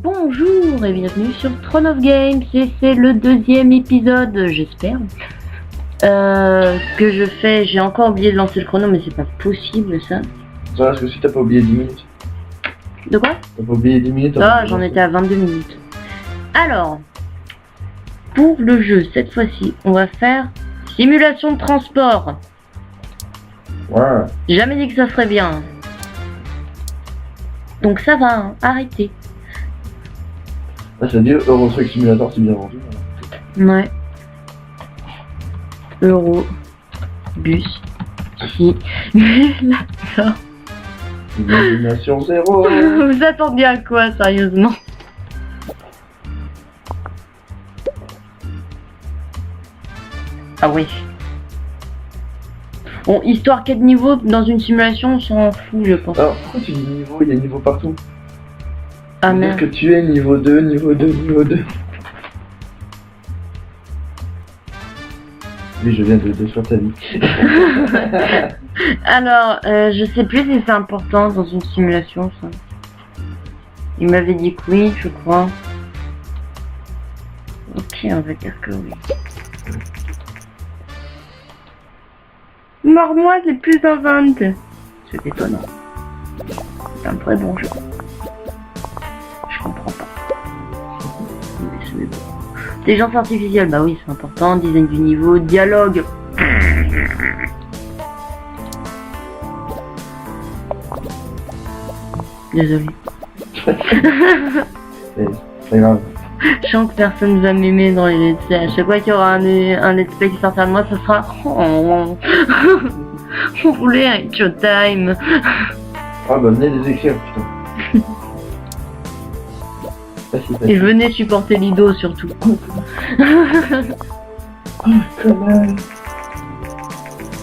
Bonjour et bienvenue sur Throne of Games et c'est le deuxième épisode, j'espère, que je fais. J'ai encore oublié de lancer le chrono mais c'est pas possible ça. Ça va, parce que si t'as pas oublié 10 minutes. De quoi? T'as pas oublié 10 minutes? Ah, j'en étais à 22 minutes. Alors, pour le jeu, cette fois-ci, on va faire simulation de transport. Ouais. J'ai jamais dit que ça serait bien. Donc ça va, hein, arrêtez. Là, ça dit Euro Truck Simulator, c'est bien vendu. Ouais. Euro, bus, simulator. Imagination zéro. Vous attendiez à quoi, sérieusement? Ah oui. Bon, histoire qu'il y ait de niveau dans une simulation, on s'en fout, je pense. Alors, pourquoi tu dis niveau? Il y a niveau partout. Ah C'est-à-dire merde. que tu es niveau 2, niveau 2, niveau 2. Oui, je viens de détruire ta vie. Alors, je sais plus si c'est important dans une simulation, ça. Il m'avait dit que oui, je crois. Ok, on va dire que oui. Mors-moi, c'est plus en vente. C'est étonnant. C'est un très bon jeu. Je comprends pas. Mais c'est bon. Intelligence artificielle, bah oui, c'est important. Design du niveau, dialogue. Désolé. C'est grave. Je sens que personne va m'aimer dans les let's play. À chaque fois qu'il y aura un let's play qui sortira de moi, ça sera oh, on voulait un Showtime. Ah bah venez les écrire, putain. Et venez supporter Lido surtout.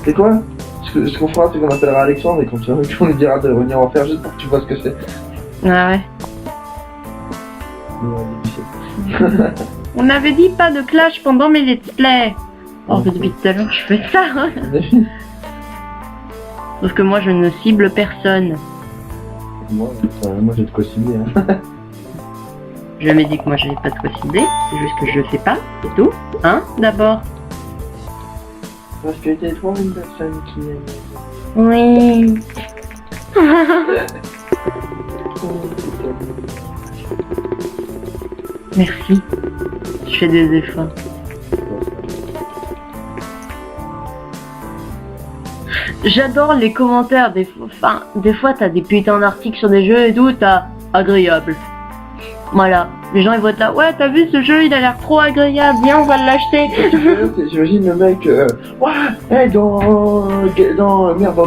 C'est quoi? Ce qu'on fera, c'est qu'on appellera Alexandre et qu'on lui dira de revenir en faire juste pour que tu vois ce que c'est. Ah ouais. On avait dit pas de clash pendant mes let's play. Or que depuis tout à l'heure je fais ça. Sauf que moi je ne cible personne. Moi j'ai de quoi cibler, hein. J'ai jamais dit que moi j'avais pas de quoi cibler. C'est juste que je le fais pas, c'est tout. Hein, d'abord. Parce que t'es toi une personne qui aime. Oui. Merci. Je fais des efforts. J'adore les commentaires des fois. Enfin, des fois t'as des putains d'articles sur des jeux et tout, t'as agréable. Voilà. Les gens ils votent là, ouais t'as vu ce jeu, il a l'air trop agréable, viens on va l'acheter. J'imagine le mec, ouais, hey, dans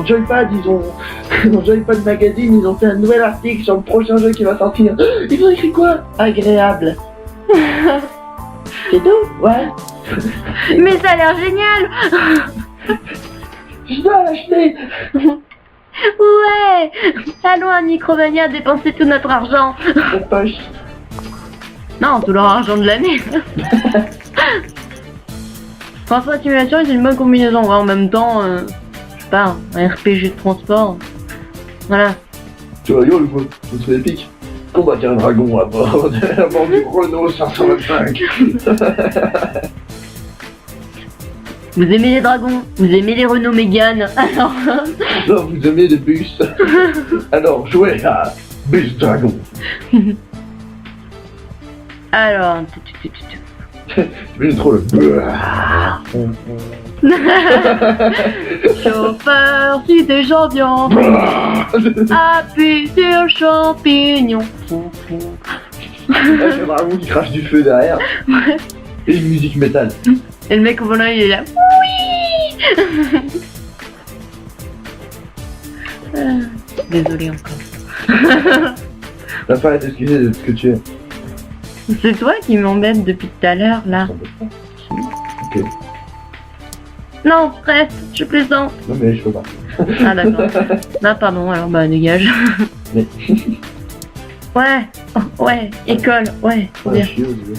Joypad, dans Joypad Magazine, ils ont fait un nouvel article sur le prochain jeu qui va sortir. Ils ont écrit quoi? Agréable. C'est tout? Ouais. Mais ça a l'air génial. Je dois l'acheter. Ouais. Allons à Micromania dépenser tout notre argent. Mon poche. Non, tout leur argent de l'année. Transport et simulation, c'est une bonne combinaison. Ouais, en même temps, je sais pas, un RPG de transport. Voilà. Tu rigoles quoi? Ce serait épique. Combattre un dragon à bord du Renault 525. Vous aimez les dragons? Vous aimez les Renault Mégane? Alors... Non, vous aimez les bus. Alors, jouez à Bus Dragon. Alors... Tu trop le... Chauffeur, si t'es champion, appuie sur champignon. Là, j'ai un dragon qui crache du feu derrière. Et une musique métal. Et le mec au volant il est là. Oui. Désolé encore. T'as pas à t'excuser de ce que tu es. C'est toi qui m'embête depuis tout à l'heure là. Ok. Non, reste, je plaisante. Non mais je peux pas. Ah d'accord. Ah pardon, alors bah dégage. Mais... Ouais, oh, ouais, école, ouais, Ouais, bien. je suis osé.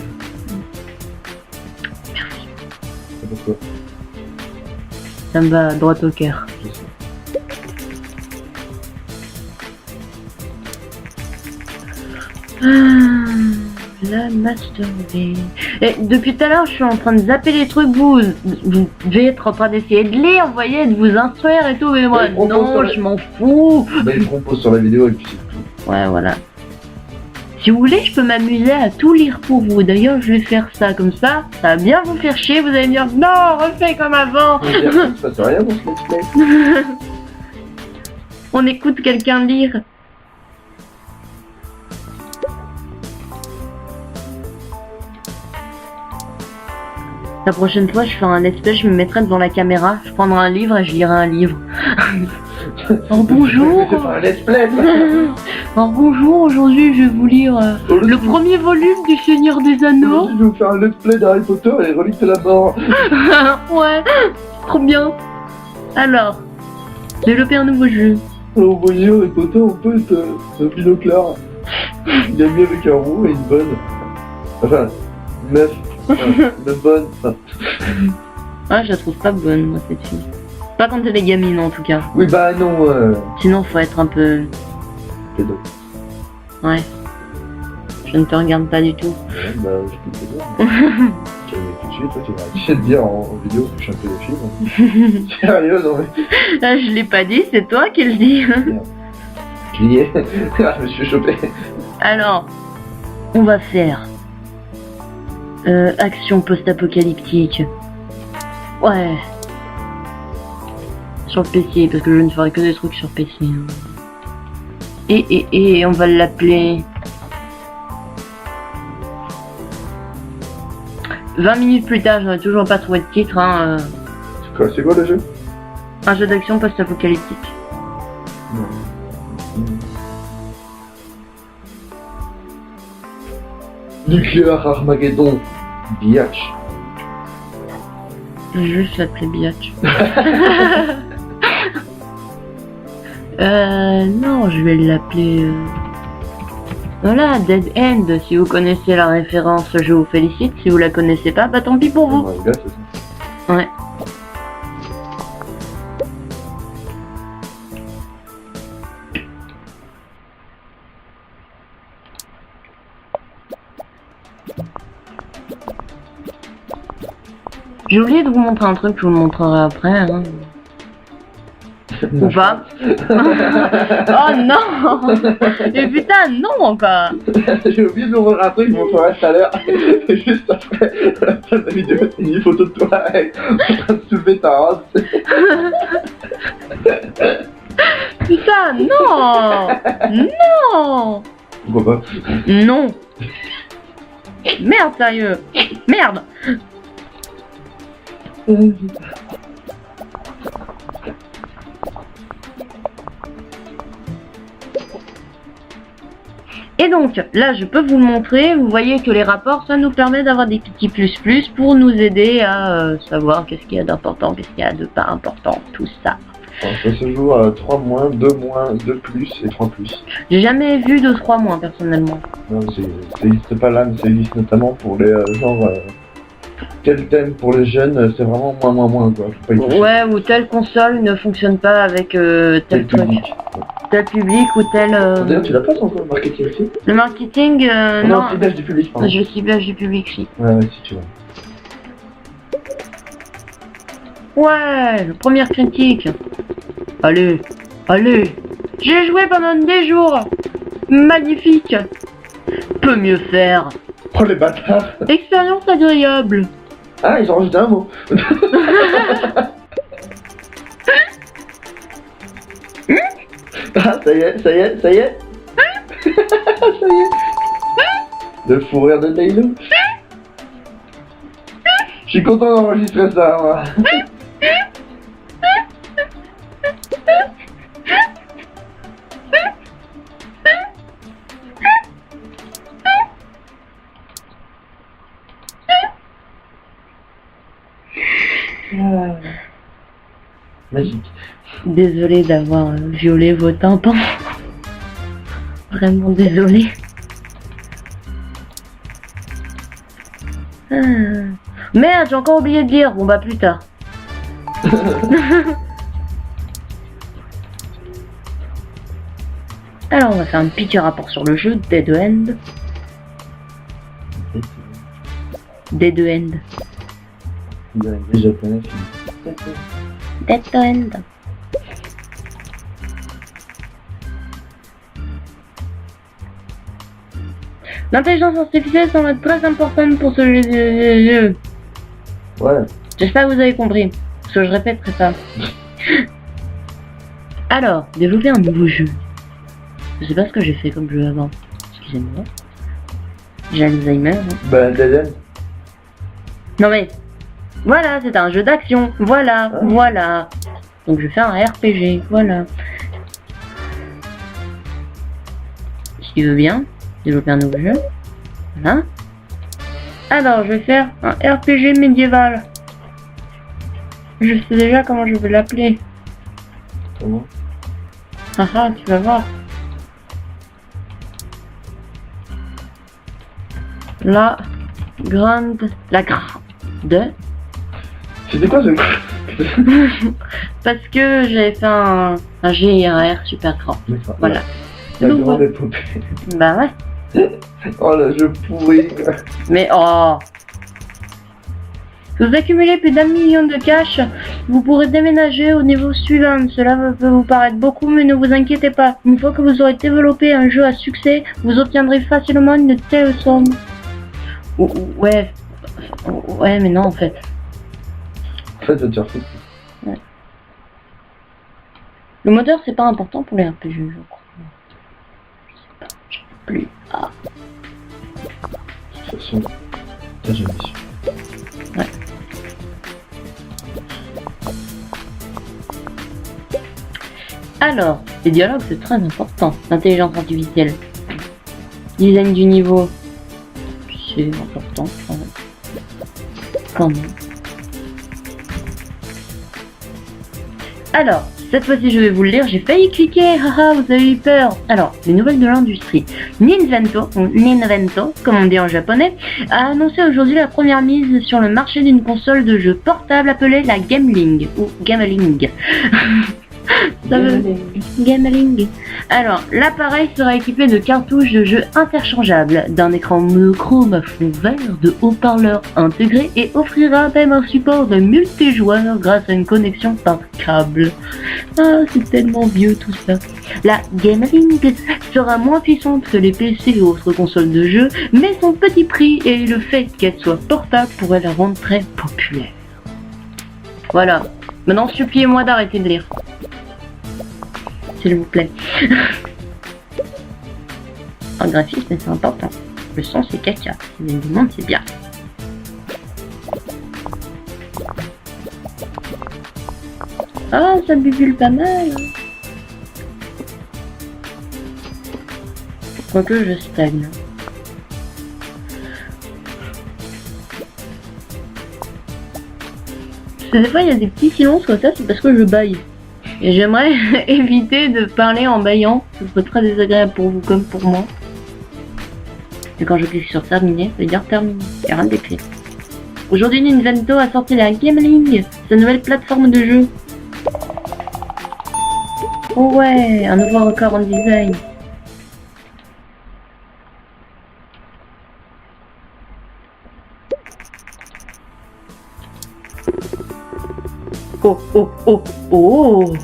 C'est pourquoi? Ça me va droit au cœur. Je sais. La masturbée. Et depuis tout à l'heure, je suis en train de zapper les trucs. Vous devez être en train d'essayer de lire, vous voyez, de vous instruire et tout. Mais moi, non, je m'en fous. Bah, ils feront pause sur la vidéo et puis c'est tout. Ouais, voilà. Si vous voulez, je peux m'amuser à tout lire pour vous. D'ailleurs, je vais faire ça comme ça. Ça va bien vous faire chier. Vous allez me dire, non, refais comme avant. Il se passe rien dans ce let's play. On écoute quelqu'un lire. La prochaine fois, je ferai un let's play, je me mettrai devant la caméra, je prendrai un livre et je lirai un livre. Oh bonjour. C'est pas un let's play. Oh bonjour, aujourd'hui je vais vous lire le premier volume du Seigneur des Anneaux. Aujourd'hui, je vais vous faire un let's play d'Harry Potter et les reliques de la mort. Ouais, trop bien. Alors, développer un nouveau jeu. Alors, vous voyez, Harry Potter, en fait, c'est un binoclard. Il est mis avec un roux et une bonne. Enfin, une meuf. Une bonne. Ah, je la trouve pas bonne, moi, cette fille. Pas quand elle est gamine, en tout cas. Oui, bah non. Sinon, faut être un peu... Pédo. Ouais. Je ne te regarde pas du tout. Ouais, bah, je peux te dire. Tu vas tout de suite, toi, tu vas arrêter de dire en vidéo que je suis un pédophile. Sérieux, non mais... Ah, je l'ai pas dit, c'est toi qui le dis. Je l'y ai. Ah, je me suis chopé. Alors, on va faire... action post-apocalyptique. Ouais. Sur le PC, parce que je ne ferai que des trucs sur PC. Hein. Et on va l'appeler... 20 minutes plus tard, je n'aurais toujours pas trouvé de titre. Hein. C'est quoi le jeu? Un jeu d'action post-apocalyptique. Nuclear Armageddon. Biatch. Je vais juste l'appeler Biatch. Non, je vais l'appeler... Voilà, Dead End. Si vous connaissez la référence, je vous félicite. Si vous la connaissez pas, bah tant pis pour vous. Ouais, c'est ça. Ouais. J'ai oublié de vous montrer un truc, je vous le montrerai après. Hein. Ou pas. Oh non. Et putain, non quoi. J'ai oublié de vous montrer un truc, je vous montrerai tout à l'heure. Et juste après la fin de la vidéo, c'est une photo de toi en train de soulever ta race. Putain, non. Non. Pourquoi pas? Non. Merde, sérieux. Merde. Et donc, là, je peux vous le montrer. Vous voyez que les rapports, ça nous permet d'avoir des petits plus pour nous aider à savoir qu'est-ce qu'il y a d'important, qu'est-ce qu'il y a de pas important, tout ça. Alors, ça se joue à 3 moins, 2 moins, 2 plus et 3 plus. J'ai jamais vu de 3 mois, personnellement. Non, ça n'existe pas là, mais ça existe notamment pour les tel thème pour les jeunes, c'est vraiment moins quoi. Faut pas y toucher. Ouais, ou telle console ne fonctionne pas avec tel truc. Public. Tel public ou tel... D'ailleurs, tu l'as pas encore le marketing aussi? Le marketing, non. Non, c'est ciblage du public, pardon. Je ciblage du public, si. Ouais, si tu veux. Ouais, le premier critique. Allez, allez. J'ai joué pendant des jours. Magnifique. Peut mieux faire. Oh les bâtards. Expérience agréable. Ah, ils ont rajouté un mot. Ah, ça y est. Ça y est. Le fou rire de Taylor. Je suis content d'enregistrer ça, moi. Magique. Désolée d'avoir violé vos tympans. Vraiment désolée. Merde, j'ai encore oublié de dire. Bon bah plus tard. Alors, on va faire un petit rapport sur le jeu, Dead End. Dead End. Les japonais filment. Dead End. L'intelligence artificielle semble être très importante pour ce jeu. Ouais. J'espère que vous avez compris, parce que je répéterai pas. Alors, développer un nouveau jeu. Je sais pas ce que j'ai fait comme jeu avant. Excusez-moi. J'ai Alzheimer. Hein. Bah, Dead End. Non mais, voilà, c'est un jeu d'action. Voilà, voilà. Donc je fais un RPG, voilà. S'il veut bien, développer un nouveau jeu. Voilà. Alors, je vais faire un RPG médiéval. Je sais déjà comment je vais l'appeler. Comment? Ah, tu vas voir. La grande... C'était quoi ce... Parce que j'avais fait un GIR super grand. Voilà. La Donc, grande épopée. Bah ouais. Oh là, je pourris. Mais oh. Vous accumulez plus d'1 million de cash, vous pourrez déménager au niveau suivant. Cela peut vous paraître beaucoup, mais ne vous inquiétez pas. Une fois que vous aurez développé un jeu à succès, vous obtiendrez facilement une telle somme. Ouais. Ouais, mais non, en fait. En fait, tu refais. Ouais. Le moteur, c'est pas important pour les RPG, je crois. Je sais pas, j'en sais plus. Ah. De toute façon, t'as jamais su. Ouais. Alors, les dialogues, c'est très important. L'intelligence artificielle. Design du niveau. C'est important, quand même. Quand même. Alors, cette fois-ci, je vais vous le lire. J'ai failli cliquer. Haha, vous avez eu peur. Alors, les nouvelles de l'industrie. Ninvento, ou Ninvento, comme on dit en japonais, a annoncé aujourd'hui la première mise sur le marché d'une console de jeu portable appelée la Gameling, ou Gameling. Gameling. Alors, l'appareil sera équipé de cartouches de jeu interchangeables, d'un écran monochrome à fond vert, de haut-parleurs intégrés et offrira même un support de multijoueur grâce à une connexion par câble. Ah, c'est tellement vieux tout ça. La Gameling sera moins puissante que les PC et autres consoles de jeu, mais son petit prix et le fait qu'elle soit portable pourrait la rendre très populaire. Voilà. Maintenant, suppliez-moi d'arrêter de lire. S'il vous plaît. Un graphisme, c'est important. Le son, c'est caca. Si vous me demandez, c'est bien. Ah, ça bubule pas mal. Quoique je stagne. Parce que des fois, il y a des petits silences comme ça, c'est parce que je baille. Et j'aimerais éviter de parler en baillant, ce serait très désagréable pour vous comme pour moi. Et quand je clique sur terminer, ça veut dire terminé, il n'y a rien d'écrit. Aujourd'hui, Ninvento a sorti la Gameling, sa nouvelle plateforme de jeu. Oh ouais, un nouveau record en design. Oh.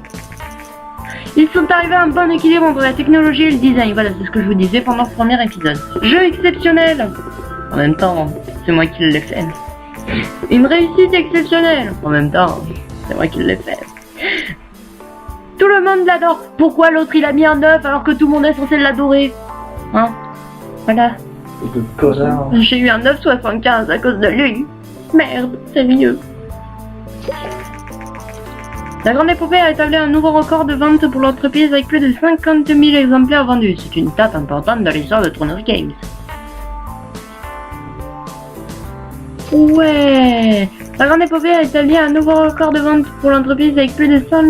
Ils sont arrivés à un bon équilibre entre la technologie et le design. Voilà, c'est ce que je vous disais pendant ce premier épisode. Jeu exceptionnel. En même temps, c'est moi qui l'ai fait. Une réussite exceptionnelle. En même temps, c'est moi qui l'ai fait. Tout le monde l'adore. Pourquoi l'autre il a mis un 9 alors que tout le monde est censé l'adorer? Hein? Voilà. J'ai eu un 9,75 à cause de lui. Merde, c'est mieux. La Grande Épopée a établi un nouveau record de vente pour l'entreprise avec plus de 50 000 exemplaires vendus. C'est une étape importante dans l'histoire de Throne of Games. Ouais. La Grande Épopée a établi un nouveau record de vente pour l'entreprise avec plus de 100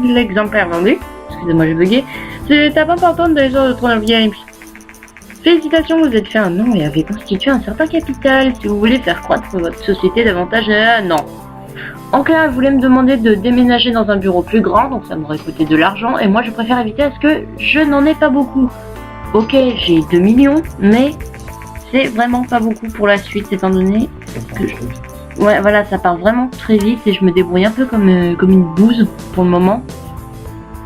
000 exemplaires vendus. Excusez-moi, j'ai bugué. C'est une étape importante dans l'histoire de Throne of Games. Félicitations, vous êtes fait un nom et avez constitué un certain capital. Si vous voulez faire croître votre société davantage, non. En clair, elle voulait me demander de déménager dans un bureau plus grand, donc ça m'aurait coûté de l'argent, et moi je préfère éviter parce que je n'en ai pas beaucoup. Ok, j'ai 2 millions, mais c'est vraiment pas beaucoup pour la suite, étant donné que... Ouais, voilà, ça part vraiment très vite, et je me débrouille un peu comme une bouse pour le moment.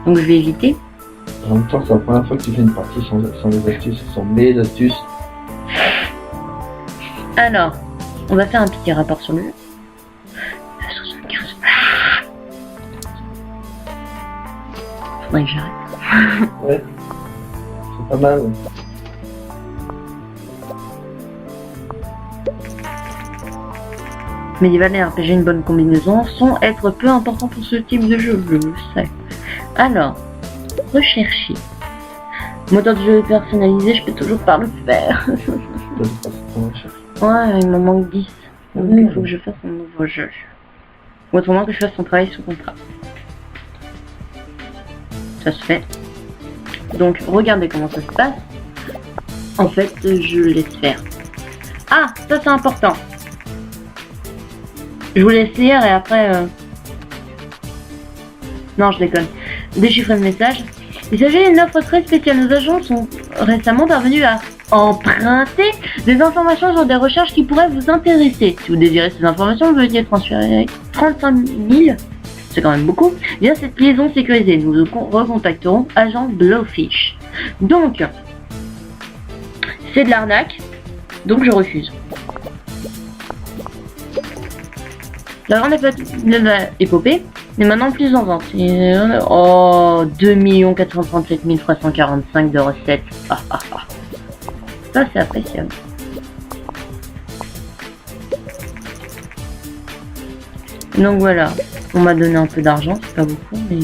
Donc je vais éviter. En même temps, c'est la première fois que tu fais une partie sans les astuces, sans mes astuces. Alors, on va faire un petit rapport sur le jeu. 75. Faudrait que j'arrête. Ouais. C'est pas mal. Medieval et RPG, une bonne combinaison, sont être peu important pour ce type de jeu, je le sais. Alors, rechercher. Moteur de jeu personnalisé, je peux toujours pas le faire. Ouais, il m'en manque 10. Donc il faut que je fasse un nouveau jeu. Ou autrement que je fasse son travail sous contrat. Ça se fait. Donc regardez comment ça se passe. En fait, je laisse faire. Ah, ça c'est important. Je vous laisse lire et après... Non, je déconne. Déchiffrer le message. Il s'agit d'une offre très spéciale. Nos agents sont récemment parvenus à emprunter des informations sur des recherches qui pourraient vous intéresser. Si vous désirez ces informations, veuillez transférer 35 000, c'est quand même beaucoup, via cette liaison sécurisée. Nous recontacterons agent Blowfish. Donc, c'est de l'arnaque, donc je refuse. La grande épopée est maintenant plus en vente. Oh, 2 437 345 de recettes. Ça, c'est appréciable. Donc voilà, on m'a donné un peu d'argent, c'est pas beaucoup, mais...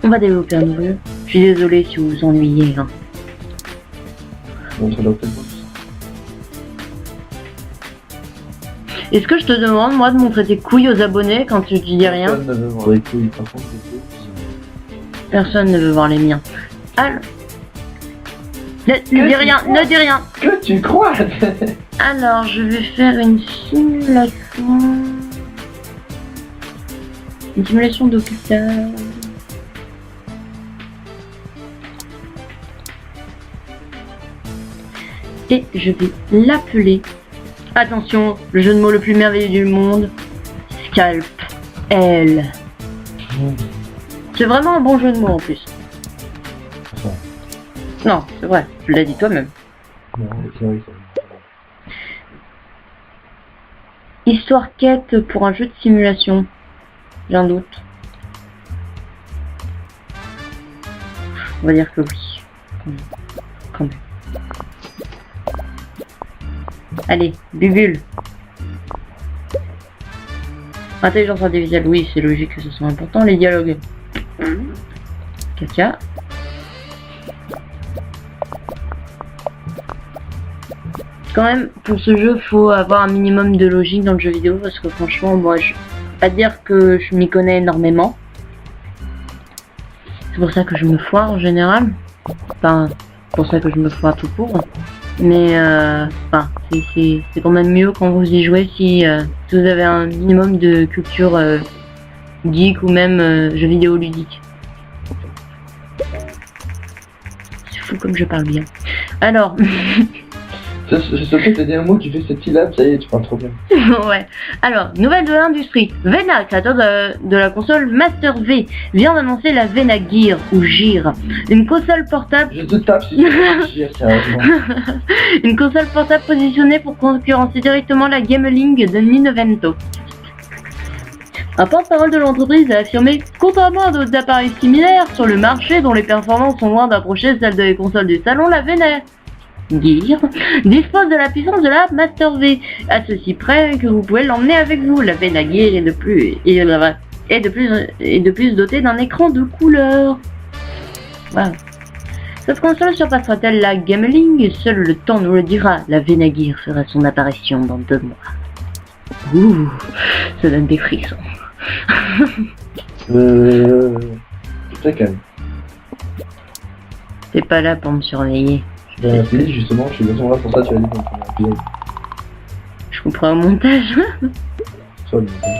On va développer un nouveau jeu. Je suis désolé si vous vous ennuyez. Hein. Est-ce que je te demande, moi, de montrer tes couilles aux abonnés quand tu dis rien? Personne ne veut voir les couilles, par contre, Personne ne veut voir les miens. Alors... Ne dis rien, ne dis rien. Que tu crois? Alors, je vais faire une simulation... Une simulation d'hôpital... Et je vais l'appeler... Attention, le jeu de mots le plus merveilleux du monde... Scalp L. C'est vraiment un bon jeu de mots en plus. Non, c'est vrai, tu l'as dit toi-même. Non, c'est vrai, Histoire quête pour un jeu de simulation. J'ai un doute. On va dire que oui. Quand même. Allez, Bubule. Intelligence artificielle, oui, c'est logique que ce soit important. Les dialogues. Caca. Quand même, pour ce jeu, faut avoir un minimum de logique dans le jeu vidéo parce que franchement, moi, je peux pas dire que je m'y connais énormément. C'est pour ça que je me foire en général. Enfin, c'est pour ça que je me foire tout court. Mais, enfin, c'est quand même mieux quand vous y jouez si vous avez un minimum de culture geek ou même jeux vidéo ludique. C'est fou comme je parle bien. Alors... C'est surtout tes derniers mots, tu fais cette syllabe, ça y est, tu parles trop bien. Ouais. Alors, nouvelle de l'industrie. Vena, créateur de la console Master V, vient d'annoncer la Vena Gear ou Gear, une console portable. Je te tape si tu veux dire, sérieusement. Une console portable positionnée pour concurrencer directement la Gameling de Ninevento. Un porte-parole de l'entreprise a affirmé, contrairement à d'autres appareils similaires sur le marché dont les performances sont loin d'approcher celles des consoles du salon, la Vena Gear dispose de la puissance de la Master V, à ceci près que vous pouvez l'emmener avec vous. La Vena Gear est de plus dotée d'un écran de couleur. Wow. Cette console surpassera-t-elle la Gameling? Seul le temps nous le dira. La Vena Gear fera son apparition dans 2 mois. Ouh, ça donne des frissons. Très calme. T'es pas là pour me surveiller. Merci, justement, je suis bien là pour ça, tu as dit dans le premier épisode. Je comprends au montage. Soit le montage.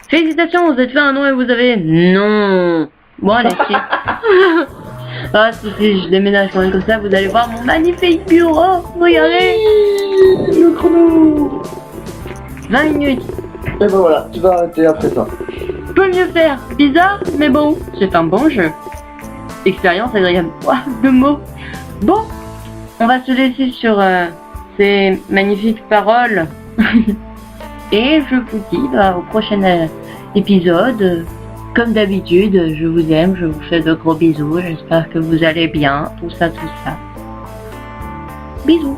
Félicitations, vous êtes fait un nom et vous avez... Non. Bon, allez, si. Ah, si, je déménage quand même comme ça, vous allez voir mon magnifique bureau. Regardez. Le chrono. 20 minutes. Et ben voilà, tu vas arrêter après ça. Je peux mieux faire. Bizarre, mais bon, c'est un bon jeu. Expérience agréable. Ouah, deux mots. Bon, on va se laisser sur ces magnifiques paroles. Et je vous dis au prochain épisode. Comme d'habitude, je vous aime, je vous fais de gros bisous. J'espère que vous allez bien. Tout ça. Bisous.